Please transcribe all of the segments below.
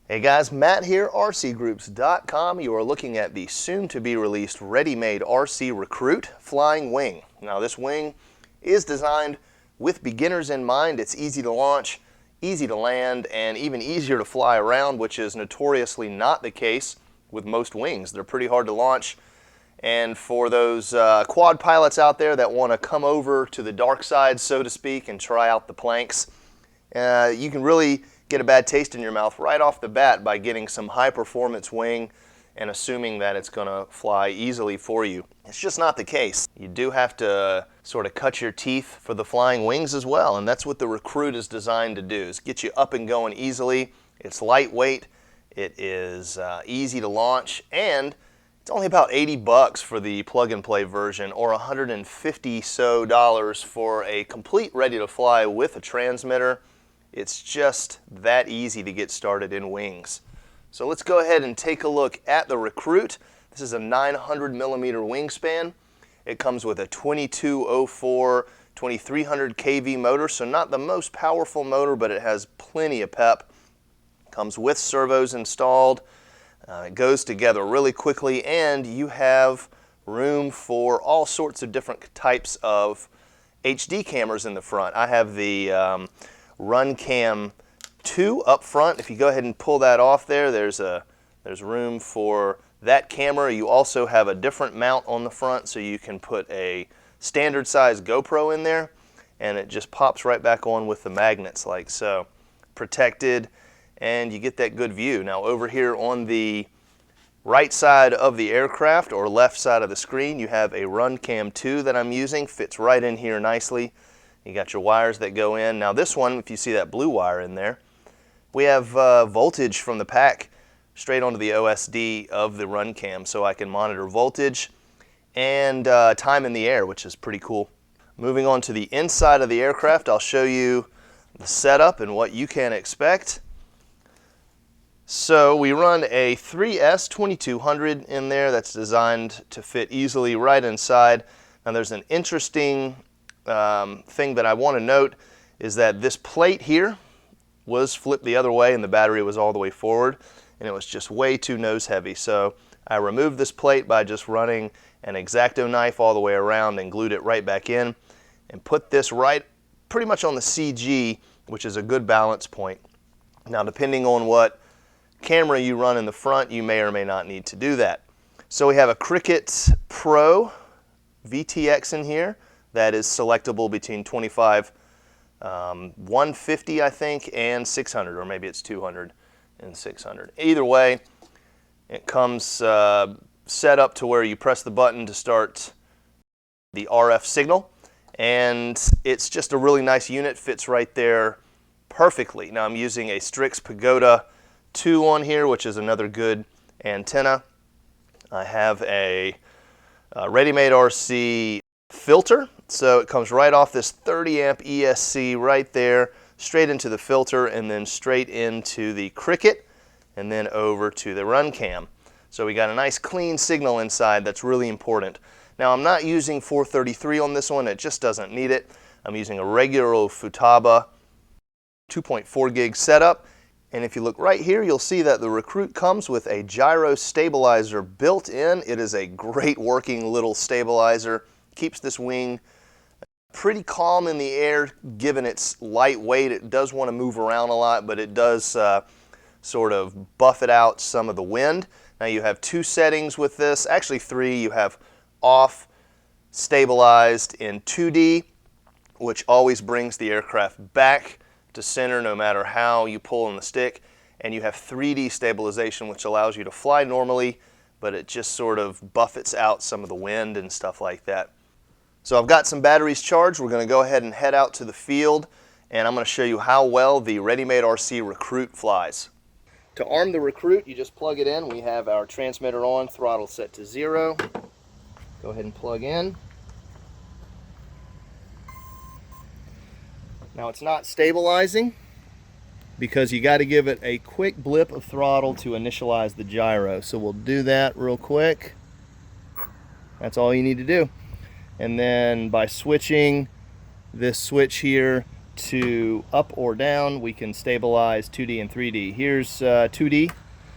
Hey guys, Matt here, RCGroups.com. You are looking at the soon-to-be-released ReadyMadeRC Recruit Flying Wing. Now this wing is designed with beginners in mind. It's easy to launch, easy to land, and even easier to fly around, which is notoriously not the case with most wings. They're pretty hard to launch. And for those quad pilots out there that want to come over to the dark side, so to speak, and try out the planks, you can really get a bad taste in your mouth right off the bat by getting some high performance wing and assuming that it's going to fly easily for you. It's just not the case. You do have to sort of cut your teeth for the flying wings as well, and that's what the Recruit is designed to do, is get you up and going easily. It's lightweight, it is easy to launch, and it's only about 80 bucks for the plug-and-play version, or $150 so for a complete ready to fly with a transmitter. It's just that easy to get started in wings. So let's go ahead and take a look at the Recruit. This is a 900 millimeter wingspan. It comes with a 2204 2300 kV motor, so not the most powerful motor, but it has plenty of pep. Comes with servos installed. It goes together really quickly, and you have room for all sorts of different types of HD cameras in the front. I have the RunCam 2 up front. If you go ahead and pull that off there's room for that camera. You also have a different mount on the front, so you can put a standard size GoPro in there, and it just pops right back on with the magnets like so. Protected, and you get that good view. Now over here on the right side of the aircraft, or left side of the screen, you have a RunCam 2 that I'm using. Fits right in here nicely. You got your wires that go in. Now this one, if you see that blue wire in there, we have voltage from the pack straight onto the OSD of the RunCam, so I can monitor voltage and time in the air, which is pretty cool. Moving on to the inside of the aircraft, I'll show you the setup and what you can expect. So we run a 3S 2200 in there that's designed to fit easily right inside. Now there's an interesting thing that I want to note, is that this plate here was flipped the other way and the battery was all the way forward, and it was just way too nose heavy. So I removed this plate by just running an X-Acto knife all the way around and glued it right back in, and put this right pretty much on the CG, which is a good balance point. Now depending on what camera you run in the front, you may or may not need to do that. So we have a Cricket Pro VTX in here that is selectable between 25, 150 I think, and 600, or maybe it's 200 and 600. Either way, it comes set up to where you press the button to start the RF signal, and it's just a really nice unit, fits right there perfectly. Now I'm using a Strix Pagoda 2 on here, which is another good antenna. I have a ReadyMadeRC filter, so it comes right off this 30 amp ESC right there, straight into the filter, and then straight into the Cricket, and then over to the RunCam. So we got a nice clean signal inside. That's really important. Now I'm not using 433 on this one, it just doesn't need it. I'm using a regular old Futaba 2.4 gig setup. And if you look right here, you'll see that the Recruit comes with a gyro stabilizer built in. It is a great working little stabilizer. Keeps this wing pretty calm in the air, given its lightweight. It does want to move around a lot, but it does sort of buffet out some of the wind. Now you have 2 settings with this, actually 3. You have off, stabilized in 2D, which always brings the aircraft back to center no matter how you pull on the stick, and you have 3D stabilization, which allows you to fly normally, but it just sort of buffets out some of the wind and stuff like that. So I've got some batteries charged. We're going to go ahead and head out to the field, and I'm going to show you how well the ReadyMadeRC Recruit flies. To arm the Recruit, you just plug it in. We have our transmitter on, throttle set to 0. Go ahead and plug in. Now it's not stabilizing because you got to give it a quick blip of throttle to initialize the gyro. So we'll do that real quick. That's all you need to do. And then by switching this switch here to up or down, we can stabilize 2D and 3D. Here's 2D.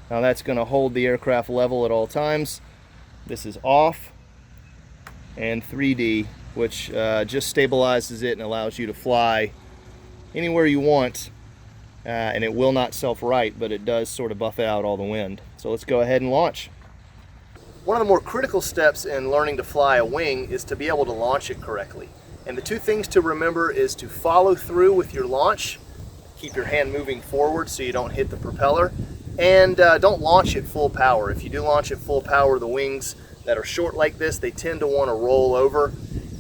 Now that's going to hold the aircraft level at all times. This is off. And 3D, which just stabilizes it and allows you to fly anywhere you want. And it will not self-right, but it does sort of buff out all the wind. So let's go ahead and launch. One of the more critical steps in learning to fly a wing is to be able to launch it correctly. And the two things to remember is to follow through with your launch. Keep your hand moving forward so you don't hit the propeller. And don't launch at full power. If you do launch at full power, the wings that are short like this, they tend to want to roll over,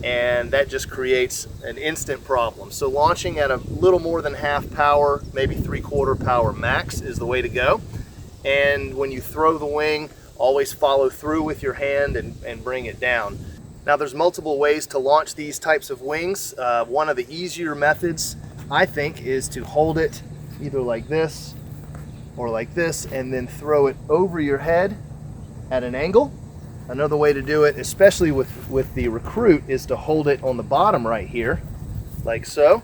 and that just creates an instant problem. So launching at a little more than half power, maybe 3/4 power max, is the way to go. And when you throw the wing, always follow through with your hand and bring it down. Now there's multiple ways to launch these types of wings. One of the easier methods, I think, is to hold it either like this or like this and then throw it over your head at an angle. Another way to do it, especially with the Recruit, is to hold it on the bottom right here, like so.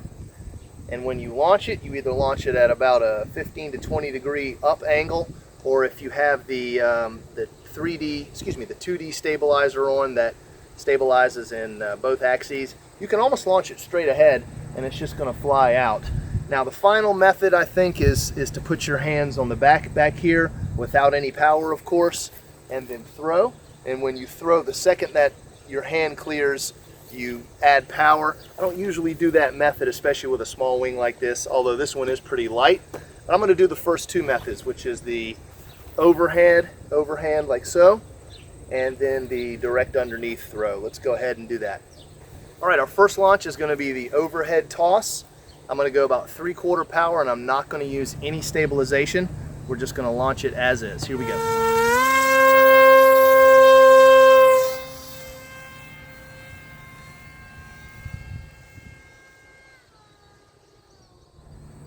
And when you launch it, you either launch it at about a 15 to 20 degree up angle, or if you have the 2D stabilizer on that stabilizes in both axes, you can almost launch it straight ahead and it's just going to fly out. Now the final method, I think, is to put your hands on the back here without any power, of course, and then throw. And when you throw, the second that your hand clears, you add power. I don't usually do that method, especially with a small wing like this, although this one is pretty light. But I'm going to do the first two methods, which is the overhand like so, and then the direct underneath throw. Let's go ahead and do that. All right, our first launch is going to be the overhead toss. I'm going to go about 3/4 power, and I'm not going to use any stabilization. We're just going to launch it as is. Here we go.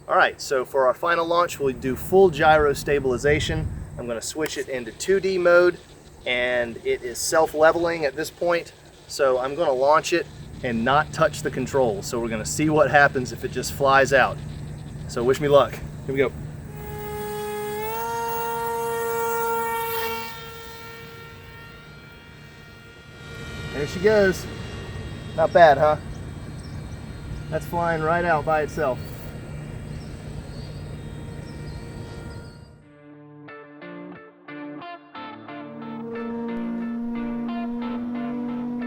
All right, so for our final launch, we'll do full gyro stabilization. I'm going to switch it into 2D mode, and it is self-leveling at this point. So I'm going to launch it and not touch the controls. So we're going to see what happens if it just flies out. So wish me luck. Here we go. There she goes. Not bad, huh? That's flying right out by itself.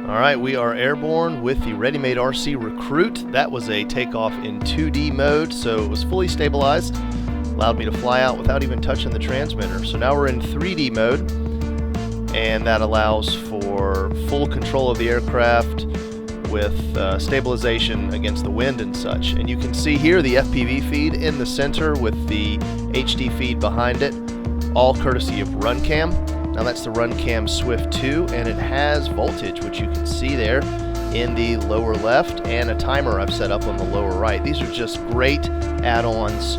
All right, we are airborne with the ReadyMadeRC Recruit. That was a takeoff in 2D mode, so it was fully stabilized. Allowed me to fly out without even touching the transmitter. So now we're in 3D mode, and that allows for full control of the aircraft with stabilization against the wind and such. And you can see here the FPV feed in the center with the HD feed behind it, all courtesy of RunCam. Now that's the RunCam Swift 2, and it has voltage, which you can see there in the lower left, and a timer I've set up on the lower right. These are just great add-ons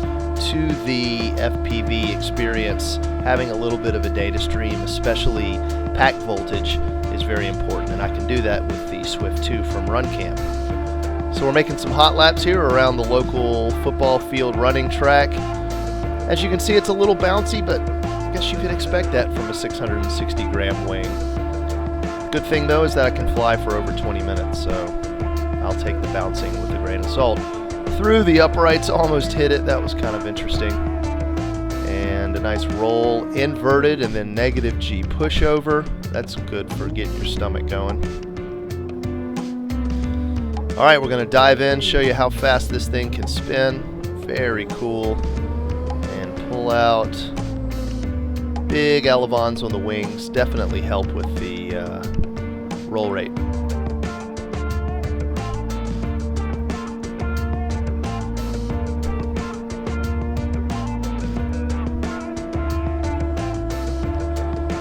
to the FPV experience. Having a little bit of a data stream, especially pack voltage, is very important, and I can do that with the Swift 2 from RunCam. So we're making some hot laps here around the local football field running track. As you can see, it's a little bouncy, but I guess you could expect that from a 660 gram wing. Good thing though is that I can fly for over 20 minutes, so I'll take the bouncing with a grain of salt. Through the uprights, almost hit it. That was kind of interesting. And a nice roll, inverted, and then negative G pushover. That's good for getting your stomach going. All right, we're going to dive in, show you how fast this thing can spin. Very cool. And pull out. Big elevons on the wings definitely help with the roll rate.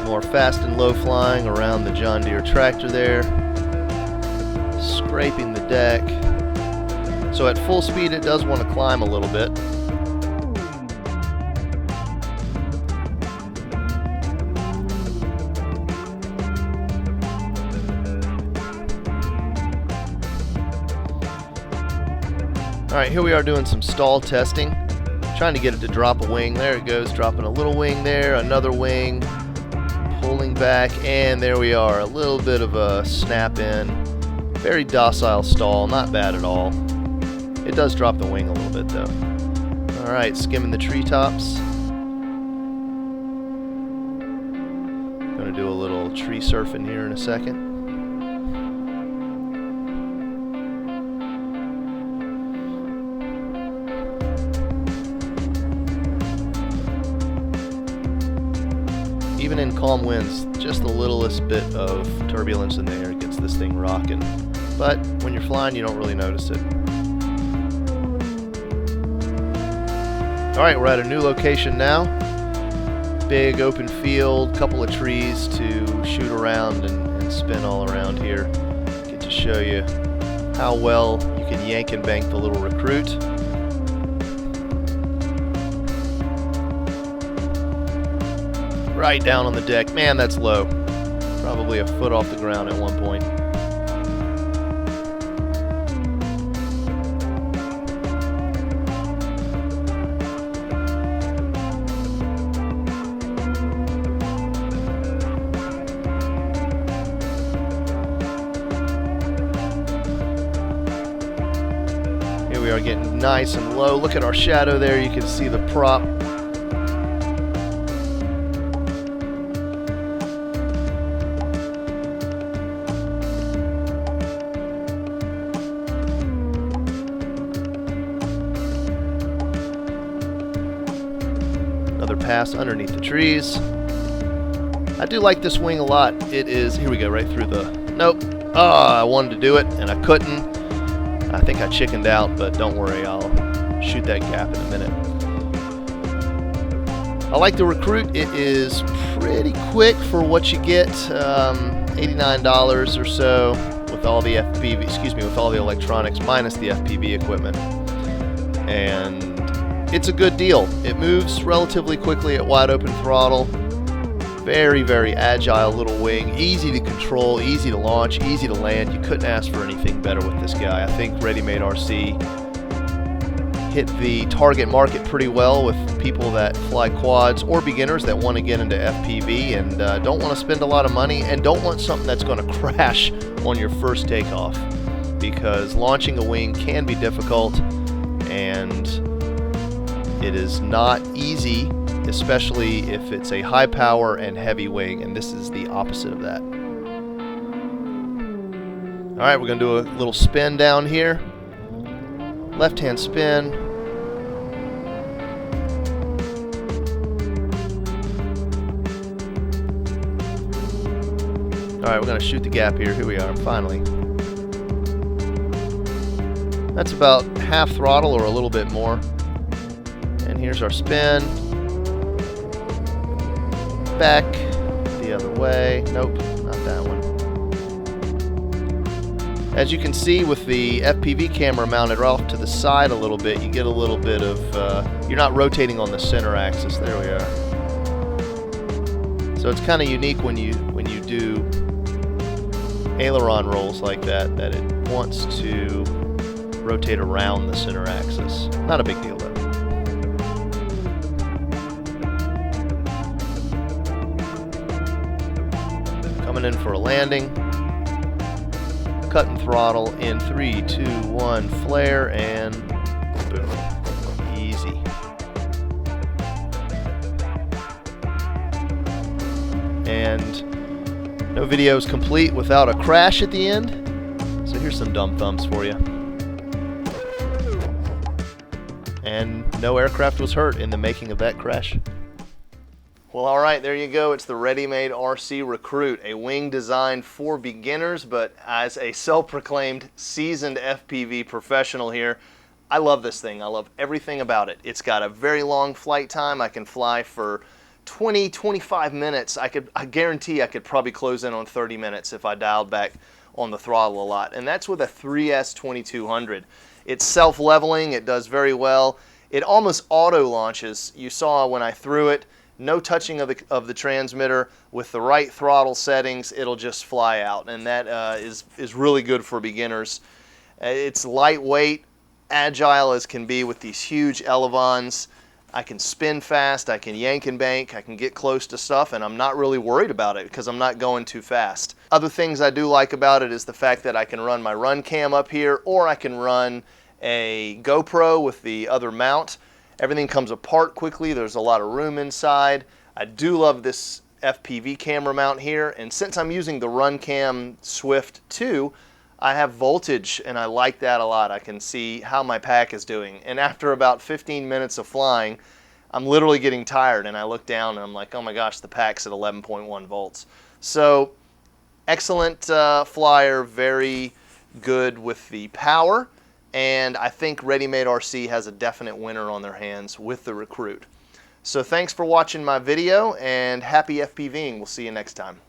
More fast and low flying around the John Deere tractor there. Scraping the deck. So at full speed it does want to climb a little bit. Alright, here we are doing some stall testing. Trying to get it to drop a wing. There it goes, dropping a little wing there, another wing, pulling back, and there we are. A little bit of a snap in. Very docile stall, not bad at all. It does drop the wing a little bit though. Alright, skimming the treetops. Gonna do a little tree surfing here in a second. Even in calm winds, just the littlest bit of turbulence in the air gets this thing rocking. But when you're flying, you don't really notice it. Alright, we're at a new location now. Big open field, couple of trees to shoot around and spin all around here. Get to show you how well you can yank and bank the little recruit. Right down on the deck. Man, that's low. Probably a foot off the ground at one point. Here we are getting nice and low. Look at our shadow there. You can see the prop. Another pass underneath the trees. I do like this wing a lot. It is, here we go, right through the, nope. I wanted to do it and I couldn't. I think I chickened out, but don't worry, I'll shoot that gap in a minute. I like the Recruit. It is pretty quick for what you get. $89 or so with all the FPV, with all the electronics minus the FPV equipment. And it's a good deal. It moves relatively quickly at wide open throttle. Very, very agile little wing. Easy to control, easy to launch, easy to land. You couldn't ask for anything better with this guy. I think ReadyMadeRC hit the target market pretty well with people that fly quads or beginners that want to get into FPV and don't want to spend a lot of money and don't want something that's going to crash on your first takeoff, because launching a wing can be difficult and it is not easy, especially if it's a high power and heavy wing, and this is the opposite of that. Alright, we're going to do a little spin down here. Left hand spin. Alright, we're going to shoot the gap here. Here we are, finally. That's about half throttle or a little bit more. And here's our spin. Back the other way. Nope, not that one. As you can see with the FPV camera mounted off to the side a little bit, you get a little bit of, you're not rotating on the center axis. There we are. So it's kind of unique when you do aileron rolls like that it wants to rotate around the center axis. Not a big deal though. Coming in for a landing. Cutting throttle in 3, 2, 1, flare, and boom. Easy. And no video is complete without a crash at the end. So here's some dumb thumbs for you. And no aircraft was hurt in the making of that crash. Well, alright, there you go. It's the ReadyMadeRC Recruit, a wing designed for beginners, but as a self-proclaimed seasoned FPV professional here, I love this thing. I love everything about it. It's got a very long flight time. I can fly for 20, 25 minutes. I guarantee I could probably close in on 30 minutes if I dialed back on the throttle a lot. And that's with a 3S 2200. It's self-leveling. It does very well. It almost auto launches. You saw when I threw it, no touching of the transmitter. With the right throttle settings, it'll just fly out, and that is really good for beginners. It's lightweight, agile as can be with these huge elevons. I can spin fast, I can yank and bank, I can get close to stuff, and I'm not really worried about it because I'm not going too fast. Other things I do like about it is the fact that I can run my run cam up here, or I can run a GoPro with the other mount. Everything comes apart quickly, there's a lot of room inside. I do love this FPV camera mount here, and since I'm using the RunCam Swift 2, I have voltage, and I like that a lot. I can see how my pack is doing, and after about 15 minutes of flying, I'm literally getting tired, and I look down and I'm like, oh my gosh, the pack's at 11.1 volts. So excellent flyer, very good with the power, and I think ReadyMadeRC has a definite winner on their hands with the Recruit. So thanks for watching my video, and happy FPVing. We'll see you next time.